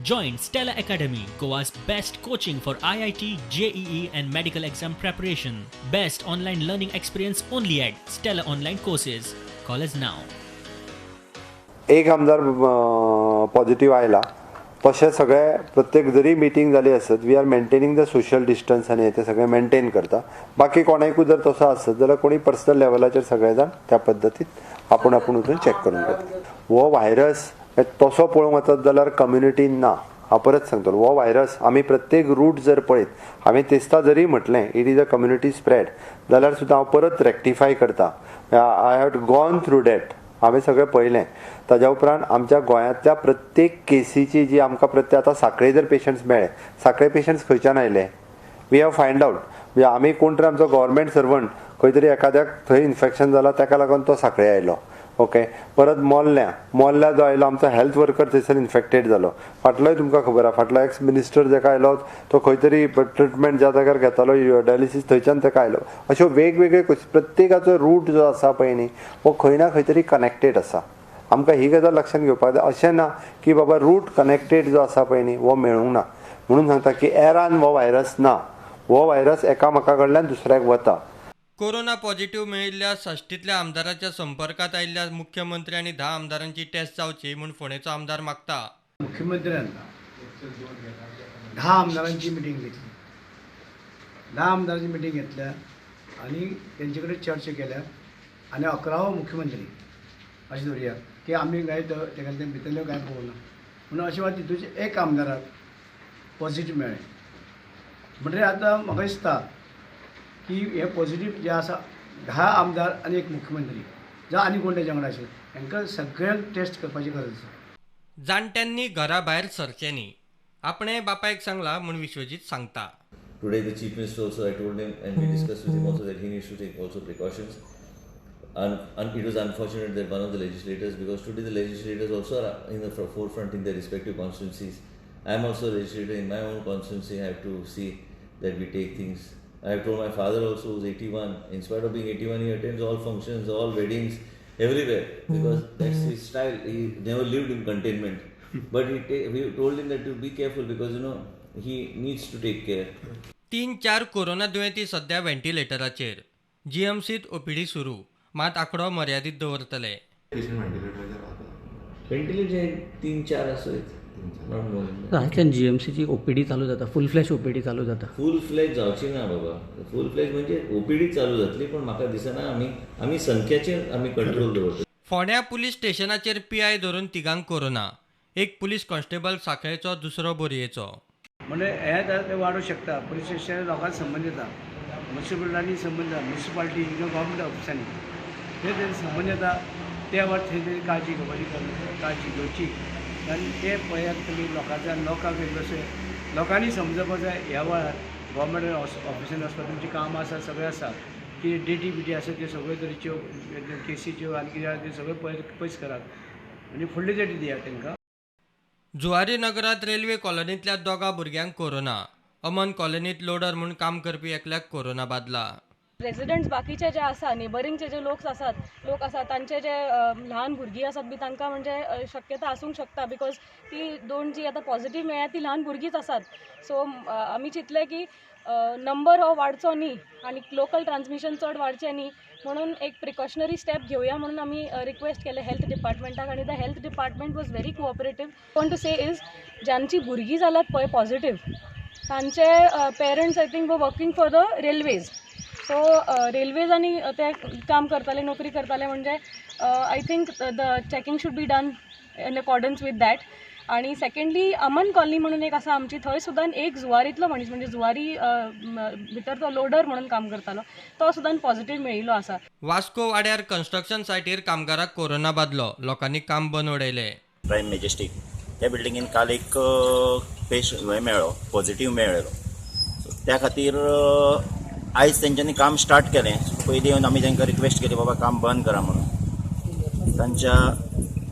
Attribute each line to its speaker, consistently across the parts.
Speaker 1: Join Stella Academy, Goa's best coaching for IIT, JEE and medical exam preparation. Best online learning experience only at Stella Online Courses. Call us now.
Speaker 2: एक आमदार positive आयला तशें सगळे प्रत्येक जरी meeting जाली आसत we are maintaining the social distance आनी ते सगळे मेंटेन करता. बाकी कोणाकूय जर तसो आसत जाल्यार कोणी पर्सनल लेवलाचेर सगळे जाण त्या पद्दतीन आपूण वचून चॅक करून घेता. हो व्हायरस तसो पळोवंक वचत जाल्यार कम्युनिटीन ना. हांव परत सांगतलो हो व्हायरस आमी प्रत्येक रूट जर पळयत हांवें तेस्ता जरी म्हटलें it is a community spread जाल्यार सुद्दां हांव परत रेक्टिफाय करता. I have gone through that. हांवें सगळें पळयलें. ताज्या उपरांत आमच्या गोंयांतल्या प्रत्येक केसीची जी आमकां प्रत्येक आतां सांखळे जर पेशंट्स मेळ्ळे सांखळे पेशंट्स खंयच्यान आयले वी हॅव फायंड आउट. म्हणजे आमी कोण तरी आमचो गव्हर्मेंट सर्वंट खंय तरी एखाद्याक थंय इन्फेक्शन जालां ताका लागून तो सांखळे आयलो. ओके. परत मोल्ल्या जो आयलो आमचो हेल्थ वर्कर थंयसर इन्फेक्टेड जालो. फाटलोय तुमकां खबर आहा फाटलो एक्स मिनिस्टर जाका आयलो तो खंय तरी ट्रिटमेंट ज्या जाग्यार घेतालो डायलिसीस थंयच्यान ताका आयलो. अश्यो वेगवेगळे प्रत्येकाचो रूट जो आसा पळय न्ही हो खंय ना खंय तरी कनेक्टेड आसा. आमकां ही गजाल लक्षांत घेवपाक जाय. अशें ना की बाबा रूट कनेक्टेड जो आसा पळय न्ही हो मेळूंक ना. म्हणून सांगता की एरान हो व्हायरस ना. हो व्हायरस एकामेका कडल्यान दुसऱ्याक वता.
Speaker 3: कोरोना पॉझिटिव्ह मेळिल्ल्या साश्टीतल्या आमदाराच्या संपर्कात आयिल्ल्या मुख्यमंत्री आणि 10 आमदारांची टेस्ट जावची म्हूण फोंडेचो आमदार मागता.
Speaker 4: मुख्यमंत्र्यान 10 आमदारांची मिटींग घेतली. 10 आमदारांची मिटींग घेतल्या आणि तेंचे कडेन चर्चा केल्या आनी 11वो मुख्यमंत्री अशें धरुया की आमी काय तेका ते भितरल्यो कांय पळोवना म्हणून अशें वा तितूचे एक आमदाराक पॉझिटिव्ह मेळ्ळें. म्हणजे आतां म्हाका दिसता की हे पॉझिटिव्ह जे आसा 10 आमदार आनी एक मुख्यमंत्री जावं आनी कोण तेच्या वांगडा असेल तांकां सगळ्यांक टेस्ट करपाची गरज आसा.
Speaker 3: जाणट्यांनी घरा भायर सरचें न्ही. आपणे बापायक सांगला म्हूण विश्वजीत सांगता.
Speaker 5: Today the Chief Minister also, I told him and we discussed with him also that he needs to take also precautions. And it was unfortunate that one of the legislators, because today the legislators also are in the forefront in their respective constituencies. I am also a legislator in my own constituency. I have to see that we take things. I have told my father also, who's 81, in spite of being 81, he attends all functions, all weddings, everywhere, because that's his style. He never lived in containment. But we told him that to be careful because, he needs to take care.
Speaker 3: 3-4 corona दुयेंती सध्या व्हेंटिलेटराचेर. जीएमसीत OPD सुरू. मात आंकडो मर्यादीत दवरतले.
Speaker 5: Ventilator 3-4 आसत.
Speaker 6: आयच्यान जीएमसीची OPD चालू जाता. फुल फ्लॅश ओपीडी चालू जाता.
Speaker 5: फुल फ्लॅज जावची ना बाबा. फुल फ्लॅज म्हणजे ओपीडी चालू जातली पण म्हाका दिसना आमी संख्याचेर आमी कंट्रोल दवरतले.
Speaker 3: फोंड्या पुलीस स्टेशनाचेर पीआय धरून तिगांक कोरोना. एक पुलीस कॉन्स्टेबल सांखळेचो, दुसरो बोरयेचो.
Speaker 4: म्हणजे हे ते वाडूंक शकता. पुलीस स्टेशन लोकांक संबंद येता. म्युनिसिपलिटींनी संबंद येता. म्युनिसिपालिटी किंवा गव्हर्मेंट ऑफिसांनी ते संबंद येता. त्या वेळार थंय काळजी घेवची आनी ते पळयात तुमी लोकांक जशें लोकांनी समजप जाय. ह्या वेळार गव्हर्मेंट ऑफिसान वचपाक तुमचें काम आसा सगळें आसा की डेटी बिटी आसा त्यो सगळ्यो तरेच्यो केसीच्यो आनी कितें आसा त्यो सगळ्यो पयस करात आनी फुडल्यो डेटी दियात तांकां.
Speaker 3: जुवारी नगरात रेल्वे कॉलनींतल्या 2 भुरग्यांक कोरोना. अमन कॉलनीत लोडर म्हूण काम करपी एकल्याक कोरोना बादला.
Speaker 7: रेसिडेंट्स बाकीचे जे आसा नेबरिंगचे जे लोक आसात तांचे जे ल्हान भुरगीं आसात बी तांकां म्हणजे शक्यता आसूंक शकता बिकॉज ती 2 जी आतां पॉझिटिव्ह मेळ्ळ्या ती ल्हान भुरगींच आसात. सो आमी चिंतलें की नंबर हो वाडचो न्ही आनी लोकल ट्रान्समिशन चड वाडचें न्ही म्हणून एक प्रिकॉशनरी स्टेप घेवया म्हणून आमी रिक्वेस्ट केले हेल्थ डिपार्टमेंटाक आनी the health department was very cooperative. Want to say is ज्यांची भुरगीं जाल्यात पळय पॉझिटिव्ह तांचे parents I think were working for the railways. So रेल्वेजांनी ते काम करताले नोकरी करताले म्हणजे I think the checking should be done in accordance with that. आणि सेकंडली अमन कॉलनी म्हणून एक आसा आमची थंय सुद्दां एक जुवारीतलो मनीस म्हणजे जुवारी भितर तो लोडर म्हणून काम करतालो तो सुद्दां पॉझिटिव्ह मेळिल्लो आसा.
Speaker 3: वास्को वाड्यार कन्स्ट्रक्शन सायटीर कामगाराक कोरोना बादलो. लोकांनी काम बंद उडयलें.
Speaker 8: प्रायम मॅजेस्टीक त्या बिल्डिंगेन काल एक मेळ्ळो पॉझिटिव्ह मेळ्ळो. त्या खातीर आयज तेंच्यांनी काम स्टार्ट केलें. पयलीं येवन आमी तांकां रिक्वेस्ट केली बाबा काम बंद करा म्हणून. तांच्या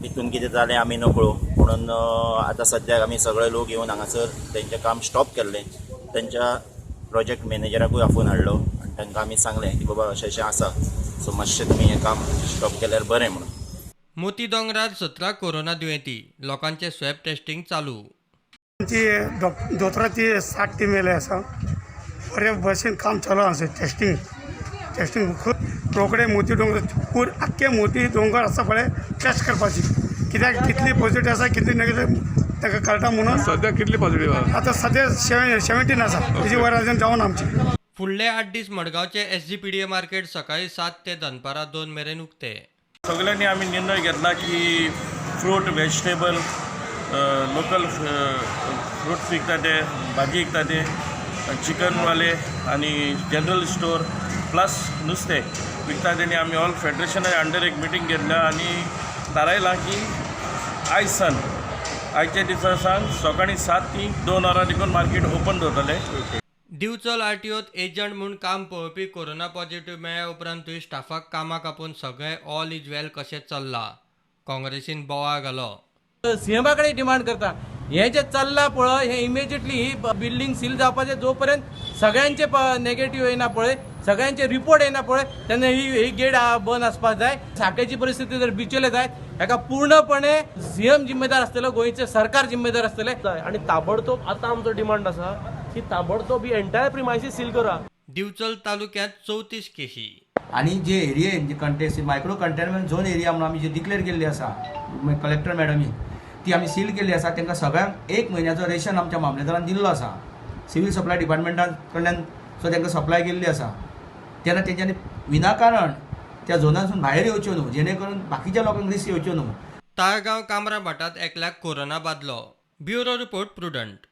Speaker 8: तितून कितें जालें आमी नकळो म्हणून आतां सद्याक आमी सगळे लोक येवन हांगासर तेंचें काम स्टॉप केल्लें. तेंच्या प्रोजेक्ट मॅनेजराकूय आफोवन हाडलो आनी तांकां आमी सांगलें की बाबा अशें आसा सो मातशें तुमी हें काम स्टॉप केल्यार बरें म्हणून.
Speaker 3: मोती दोंगरार 17 कोरोना दुयेंती. लोकांचे स्वॅब टेस्टिंग चालू.
Speaker 9: ती दोतोराची 60 टीम येयले आसा बरे भशेन काम चालू आसा टेस्टींग खूब रोकडे मोती दोंगर आख्खे मोती दोंगर आसा पळय टेस्ट करपाची कित्याक कितली पॉझिटिव्ह आसा कितली नेगेटिव्ह ताका कळटा म्हणून
Speaker 10: सध्या कितली पॉझिटिव्ह आहा
Speaker 9: आतां सध्या 17 आसा तेजी वयर अजून जावन आमची
Speaker 3: फुडले 8 दीस मडगांवचे SGPDA मार्केट सकाळी 7 ते दनपारां 2 मेरेन उक्ते.
Speaker 10: सगळ्यांनी आम्ही निर्णय घेतला की फ्रूट व्हेजिटेबल लोकल फ्रूट्स विकता ते भाजी विकता ते चिकनवाले आणि जनरल स्टोर प्लस नुस्तें विकता तेणी आमी ऑल फेडरेशना अंडर एक मिटींग घेतल्या आणि थारायलां की आयच्या दिसा सावन सकाळी 7 ते 2 वरां देखून मार्केट ओपन दवरतले.
Speaker 3: दिवचल RTOत एजंट म्हूण काम पळोवपी कोरोना पॉझिटिव्ह मेळ्ळ्या उपरांतूय स्टाफाक कामाक आपोवन सगळें ऑल इज वेल कशें चल्लां. काँग्रेसीन बोवाळ घालो.
Speaker 11: सीएमा कडेन डिमांड करता हें जें चल्लां पळय हें इमिजिएटली ही बिल्डींग सील जावपाचें जो पर्यंत सगळ्यांचे नेगेटिव्ह येना पळय सगळ्यांचे रिपोर्ट येना पळय तेन्ना ही गेट बंद आसपाक जाय. साखळेची परिस्थिती जर बिचयले जायत हेका पूर्णपणे सीएम जिम्मेदार आसतलो गोंयचे सरकार जिम्मेदार आसतले
Speaker 12: आणि ताबडतोब आतां आमचो डिमांड आसा की ताबडतोब ही एंटायर प्रिमायसीस सील करा.
Speaker 3: दिवचल तालुक्यांत 34 केशी.
Speaker 12: आणि जे एरिये जे contest micro containment zone area म्हणून आमी जे डिक्लेअर केल्ली आसा कलेक्टर मॅडमी ती आमी सील केल्ली आसा तांकां सगळ्यांक 1 म्हयन्याचो रेशन आमच्या मामलेदारान दिल्लो आसा सिव्हील सप्लाय डिपार्टमेंटा कडल्यान सो तांकां सप्लाय केल्ली आसा तेन्ना तेंच्यांनी विनाकारण त्या झोनासून भायर येवच्यो न्हू जेणे करून बाकीच्या लोकांक रिस्क येवच्यो न्हू.
Speaker 3: ताळगांव कामरा भाटात एकल्याक कोरोना बादलो. Bureau report prudent.